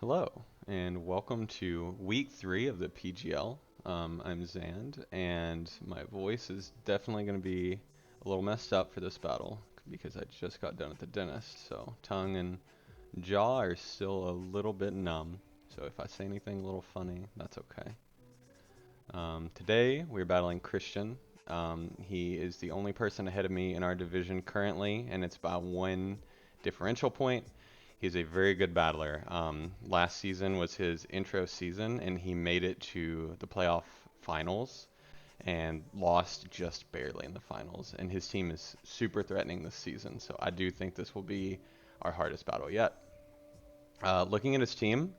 Hello, and welcome to week 3 of the PGL. I'm Zand, and my voice is definitely going to be a little messed up for this battle because I just got done at the dentist, so tongue and jaw are still a little bit numb. So if I say anything a little funny, that's okay. Today we're battling Christian. He is the only person ahead of me in our division currently, and it's by 1 differential point. He's a very good battler. Last season was his intro season, and he made it to the playoff finals and lost just barely in the finals. And his team is super threatening this season, so I do think this will be our hardest battle yet. Looking at his team,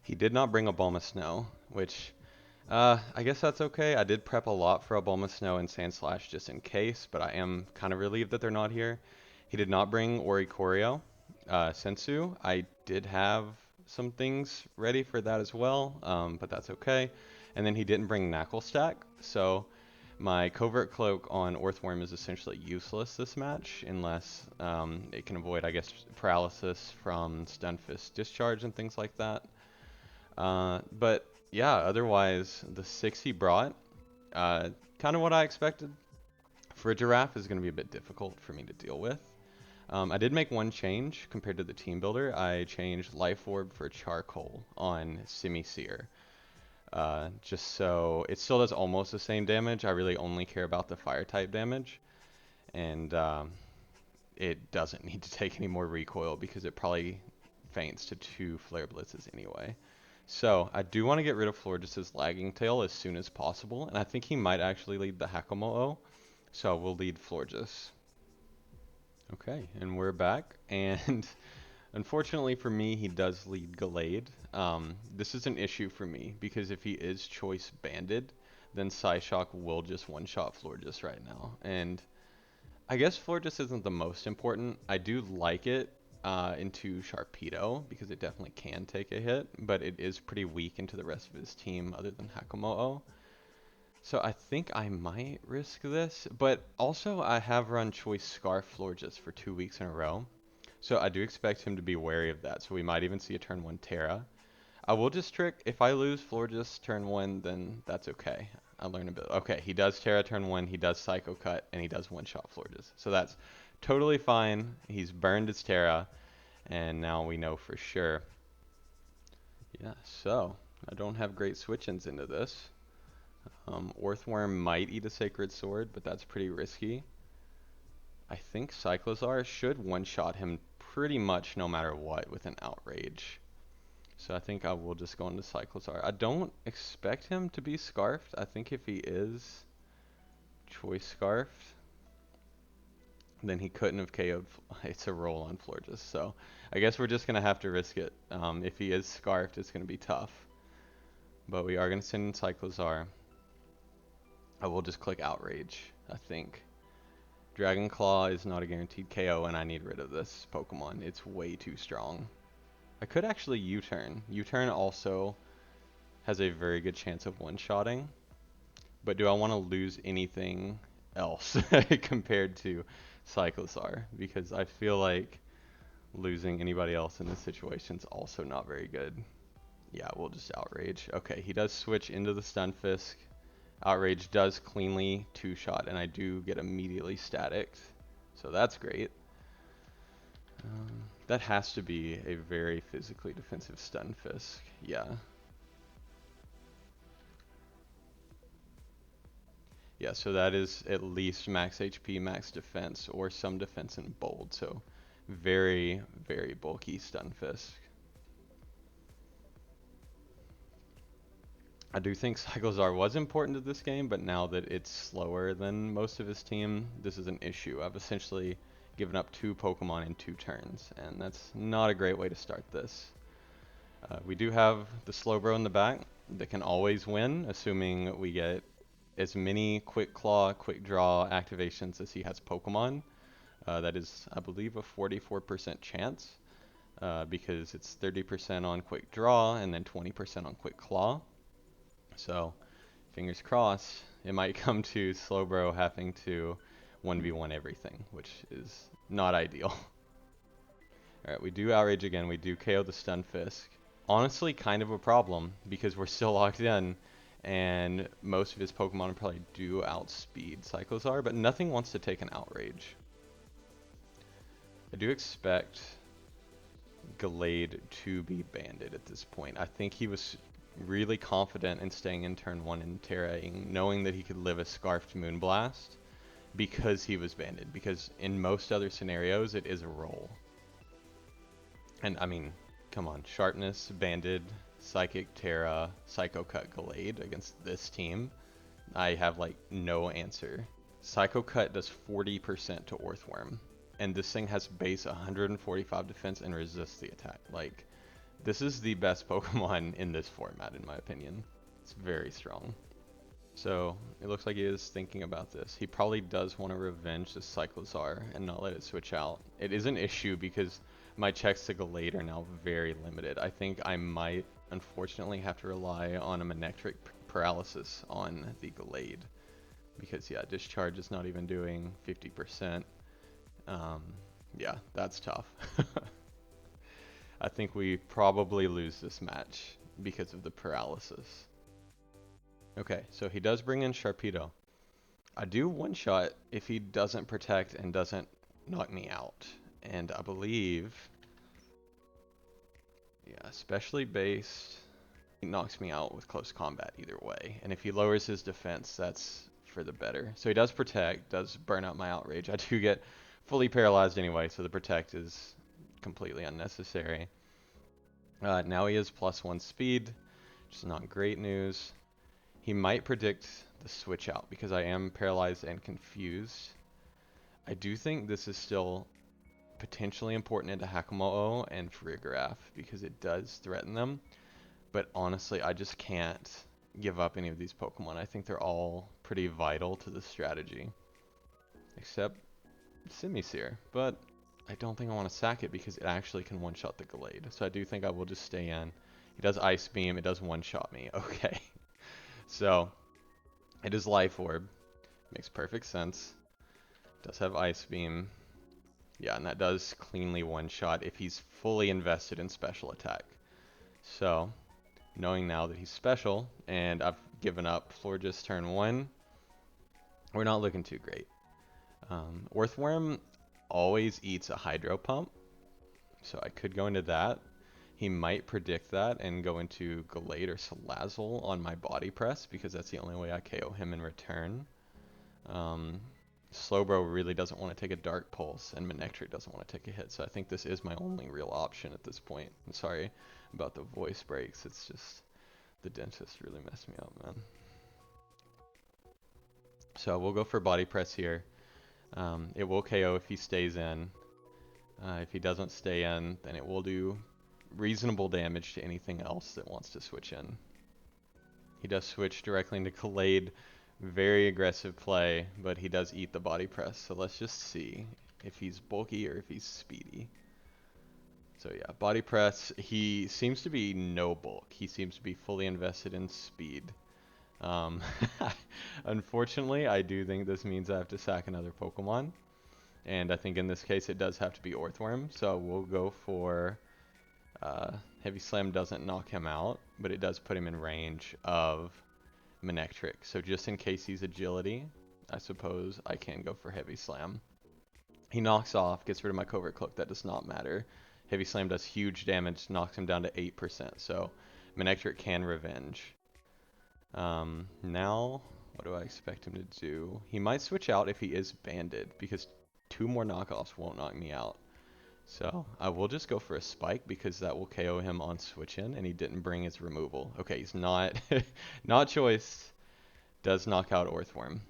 he did not bring a Balma Snow, which I guess that's okay. I did prep a lot for a Balma Snow and Sand Slash just in case, but I am kind of relieved that they're not here. He did not bring Oricorio. Sensu, I did have some things ready for that as well, but that's okay. And then he didn't bring Knuckle Stack, so my Covert Cloak on Orthworm is essentially useless this match unless it can avoid, I guess, paralysis from Stunfisk Discharge and things like that. But yeah, otherwise, the 6 he brought, kind of what I expected. For a Giraffe is going to be a bit difficult for me to deal with. I did make one change compared to the team builder. I changed Life Orb for Charcoal on Semi-Seer. Just so it still does almost the same damage. I really only care about the fire type damage. And it doesn't need to take any more recoil because it probably faints to 2 Flare Blitzes anyway. So I do want to get rid of Florges' Lagging Tail as soon as possible. And I think he might actually lead the Hakamo'o. So we'll lead Florges. Okay, and we're back, and unfortunately for me, he does lead Gallade. This is an issue for me, because if he is choice banded, then Psyshock will just one-shot Florges right now. And I guess Florges isn't the most important. I do like it into Sharpedo, because it definitely can take a hit, but it is pretty weak into the rest of his team other than Hakamo'o. So I think I might risk this, but also I have run Choice Scarf Florges for 2 weeks in a row. So I do expect him to be wary of that, so we might even see a turn 1 Terra. I will just trick, if I lose Florges turn 1, then that's okay. I learn a bit. Okay, he does Terra turn 1, he does Psycho Cut, and he does one-shot Florges. So that's totally fine. He's burned his Terra, and now we know for sure. Yeah, so I don't have great switch-ins into this. Orthworm might eat a Sacred Sword, but that's pretty risky. I think Cyclozar should one-shot him pretty much no matter what with an Outrage. So I think I will just go into Cyclozar. I don't expect him to be Scarfed. I think if he is Choice Scarfed, then he couldn't have KO'd. It's a roll on Florges, so I guess we're just going to have to risk it. If he is Scarfed, it's going to be tough. But we are going to send in Cyclozar. I will just click Outrage, I think. Dragon Claw is not a guaranteed KO, and I need rid of this Pokemon. It's way too strong. I could actually U-turn. U-turn also has a very good chance of one-shotting. But do I want to lose anything else compared to Cyclozar? Because I feel like losing anybody else in this situation is also not very good. Yeah, we'll just Outrage. Okay, he does switch into the Stunfisk. Outrage does cleanly 2-shot, and I do get immediately staticked. So that's great. That has to be a very physically defensive Stunfisk. Yeah. Yeah, so that is at least max HP, max defense, or some defense in bold. So very, very bulky Stunfisk. I do think Cyclozar was important to this game, but now that it's slower than most of his team, this is an issue. I've essentially given up 2 Pokemon in 2 turns, and that's not a great way to start this. We do have the Slowbro in the back that can always win, assuming we get as many Quick Claw, Quick Draw activations as he has Pokemon. That is, I believe, a 44% chance, because it's 30% on Quick Draw and then 20% on Quick Claw. So, fingers crossed, it might come to Slowbro having to 1v1 everything, which is not ideal. Alright, we do Outrage again, we do KO the Stunfisk. honestly kind of a problem because we're still locked in, and most of his Pokemon probably do outspeed Cyclozar, but nothing wants to take an Outrage. I do expect Gallade to be banded at this point. I think he was really confident in staying in turn 1 and Terraing, knowing that he could live a Scarfed Moonblast because he was banded. Because in most other scenarios, it is a roll. And I mean, come on, Sharpness, banded, Psychic Terra, Psycho Cut Gallade against this team. I have like no answer. Psycho Cut does 40% to Earthworm, and this thing has base 145 defense and resists the attack. Like, this is the best Pokemon in this format, in my opinion. It's very strong. So, it looks like he is thinking about this. He probably does want to revenge the Cyclozar and not let it switch out. It is an issue because my checks to Gallade are now very limited. I think I might, unfortunately, have to rely on a Manectric Paralysis on the Gallade. Because, yeah, Discharge is not even doing 50%. Yeah, that's tough. I think we probably lose this match because of the paralysis. Okay, so he does bring in Sharpedo. I do one-shot if he doesn't protect and doesn't knock me out. And I believe, yeah, especially based, he knocks me out with close combat either way. And if he lowers his defense, that's for the better. So he does protect, does burn out my Outrage. I do get fully paralyzed anyway, so the protect is completely unnecessary. Now he has +1 speed, which is not great news. He might predict the switch out because I am paralyzed and confused. I do think this is still potentially important into Hakamo-o and Farigiraf because it does threaten them. But honestly, I just can't give up any of these Pokemon. I think they're all pretty vital to the strategy. Except Simisear. But I don't think I want to sack it because it actually can one-shot the Gallade. So I do think I will just stay in. He does Ice Beam. It does one-shot me. Okay. So, it is Life Orb. Makes perfect sense. Does have Ice Beam. Yeah, and that does cleanly one-shot if he's fully invested in special attack. So, knowing now that he's special, and I've given up Florges turn 1, we're not looking too great. Earthworm always eats a Hydro Pump, so I could go into that. He might predict that and go into Gallade or Salazzle on my Body Press because that's the only way I KO him in return. Slowbro really doesn't want to take a Dark Pulse, and Manectric doesn't want to take a hit, so I think this is my only real option at this point. I'm sorry about the voice breaks, it's just the dentist really messed me up, man. So we'll go for Body Press here. It will KO if he stays in. If he doesn't stay in, then it will do reasonable damage to anything else that wants to switch in. He does switch directly into Gallade. Very aggressive play, but he does eat the Body Press. So let's just see if he's bulky or if he's speedy. So yeah, Body Press, he seems to be no bulk. He seems to be fully invested in speed. Unfortunately, I do think this means I have to sack another Pokemon. And I think in this case it does have to be Earthworm. So we'll go for... Heavy Slam doesn't knock him out, but it does put him in range of Manectric. So just in case he's Agility, I suppose I can go for Heavy Slam. He knocks off, gets rid of my Covert Cloak. That does not matter. Heavy Slam does huge damage, knocks him down to 8%. So Manectric can revenge. Now, what do I expect him to do? He might switch out if he is banded, because 2 more knockoffs won't knock me out. So I will just go for a Spike because that will KO him on switch in, and he didn't bring his removal. Okay, he's not not choice. Does knock out Earthworm.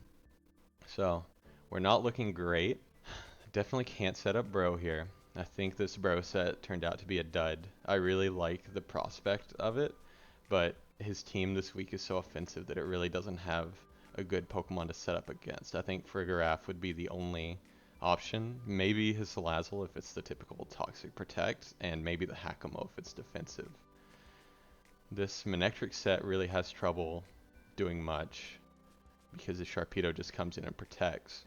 So we're not looking great. Definitely can't set up Bro here. I think this Bro set turned out to be a dud. I really like the prospect of it, but his team this week is so offensive that it really doesn't have a good Pokemon to set up against. I think Farigiraf would be the only option. Maybe his Salazzle if it's the typical Toxic Protect, and maybe the Hakamo if it's defensive. This Manectric set really has trouble doing much because the Sharpedo just comes in and protects.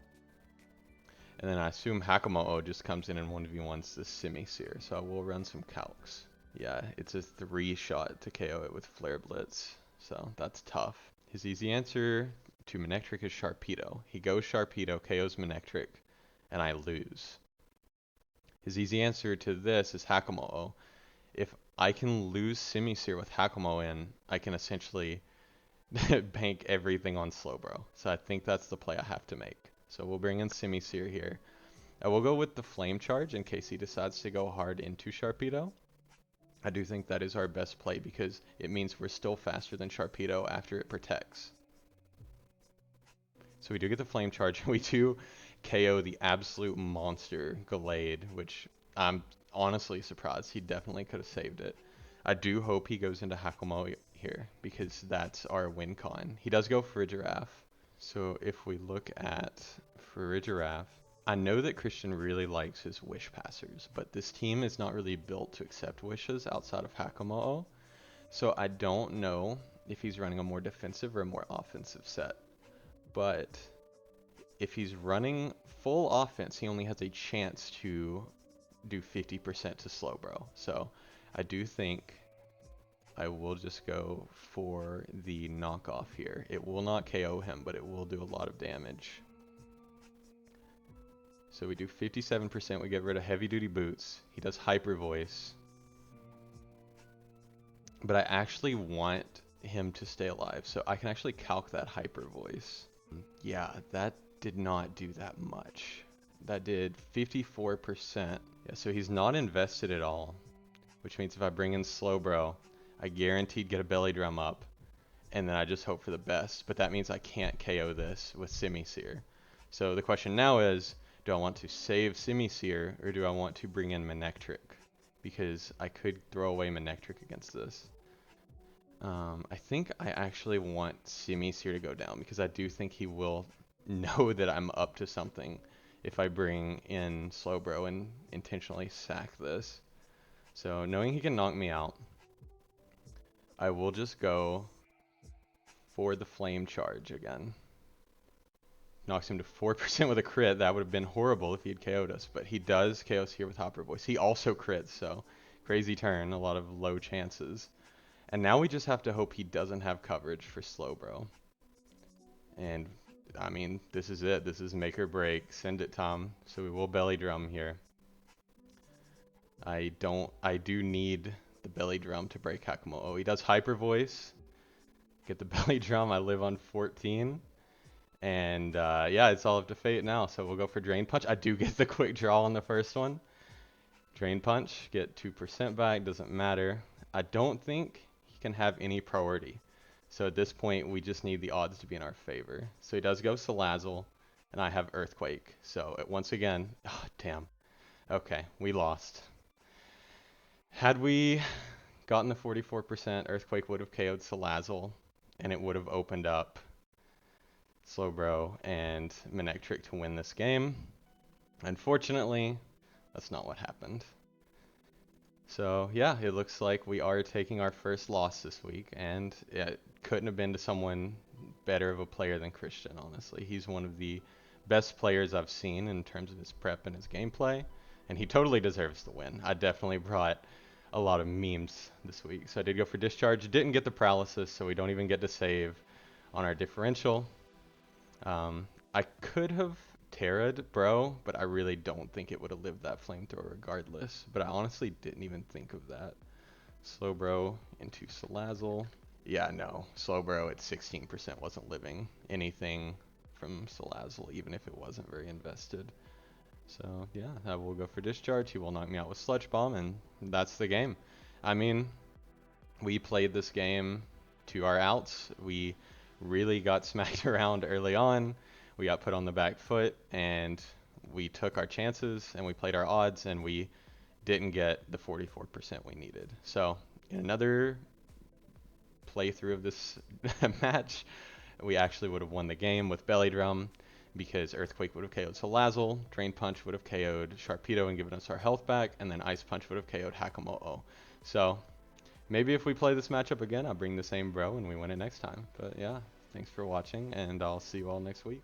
And then I assume Hakamo-o just comes in and 1v1s the Simisear, so I will run some calcs. Yeah, it's a 3-shot to KO it with Flare Blitz, so that's tough. His easy answer to Manectric is Sharpedo. He goes Sharpedo, KOs Manectric, and I lose. His easy answer to this is Hakamo. If I can lose Simisear with Hakamo in, I can essentially bank everything on Slowbro. So I think that's the play I have to make. So we'll bring in Simisear here. I will go with the Flame Charge in case he decides to go hard into Sharpedo. I do think that is our best play because it means we're still faster than Sharpedo after it protects. So we do get the Flame Charge. We do KO the absolute monster Gallade, which I'm honestly surprised. He definitely could have saved it. I do hope he goes into Hakamo here because that's our win con. He does go for a Giraffe. So if we look at Farigiraf, I know that Christian really likes his Wish Passers, but this team is not really built to accept wishes outside of Hakamo. So I don't know if he's running a more defensive or a more offensive set. But if he's running full offense, he only has a chance to do 50% to Slowbro. So I do think I will just go for the knockoff here. It will not KO him, but it will do a lot of damage. So we do 57%. We get rid of Heavy Duty Boots. He does Hyper Voice. But I actually want him to stay alive, so I can actually calc that Hyper Voice. Yeah, that did not do that much. That did 54%. Yeah, so he's not invested at all, which means if I bring in Slowbro, I guaranteed get a Belly Drum up, and then I just hope for the best. But that means I can't KO this with Simisear. So the question now is, do I want to save Simisear, or do I want to bring in Manectric? Because I could throw away Manectric against this. I think I actually want Simisear to go down because I do think he will know that I'm up to something if I bring in Slowbro and intentionally sack this. So knowing he can knock me out, I will just go for the Flame Charge again. Knocks him to 4% with a crit. That would have been horrible if he had KO'd us, but he does KO us here with Hopper Voice. He also crits, so crazy turn, a lot of low chances. And now we just have to hope he doesn't have coverage for Slowbro. And I mean, this is it. This is make or break. Send it, Tom. So we will Belly Drum here. I do need the Belly Drum to break Hakamo. Oh, he does Hyper Voice. Get the Belly Drum. I live on 14. And yeah, it's all up to fate now. So we'll go for Drain Punch. I do get the quick draw on the first one. Drain Punch. Get 2% back. Doesn't matter. I don't think he can have any priority. So at this point, we just need the odds to be in our favor. So he does go Salazzle, and I have Earthquake. So once again, oh, damn. Okay, we lost. Had we gotten the 44%, Earthquake would have KO'd Salazzle, and it would have opened up Slowbro and Manectric to win this game. Unfortunately, that's not what happened. So yeah, it looks like we are taking our first loss this week, and it couldn't have been to someone better of a player than Christian, honestly. He's one of the best players I've seen in terms of his prep and his gameplay, and he totally deserves the win. I definitely brought a lot of memes this week. So I did go for Discharge, didn't get the Paralysis, so we don't even get to save on our differential. I could have Terra'd, bro, but I really don't think it would have lived that flamethrower regardless. But I honestly didn't even think of that. Slowbro into Salazzle. Yeah, no. Slowbro at 16% wasn't living anything from Salazzle, even if it wasn't very invested. So yeah, I will go for Discharge. He will knock me out with Sludge Bomb, and that's the game. I mean, we played this game to our outs. We really got smacked around early on. We got put on the back foot, and we took our chances, and we played our odds, and we didn't get the 44% we needed. So in another playthrough of this match, we actually would have won the game with Belly Drum because Earthquake would have KO'd Salazzle, Drain Punch would have KO'd Sharpedo and given us our health back, and then Ice Punch would have KO'd Hakamo. So maybe if we play this matchup again, I'll bring the same bro and we win it next time. But yeah, thanks for watching, and I'll see you all next week.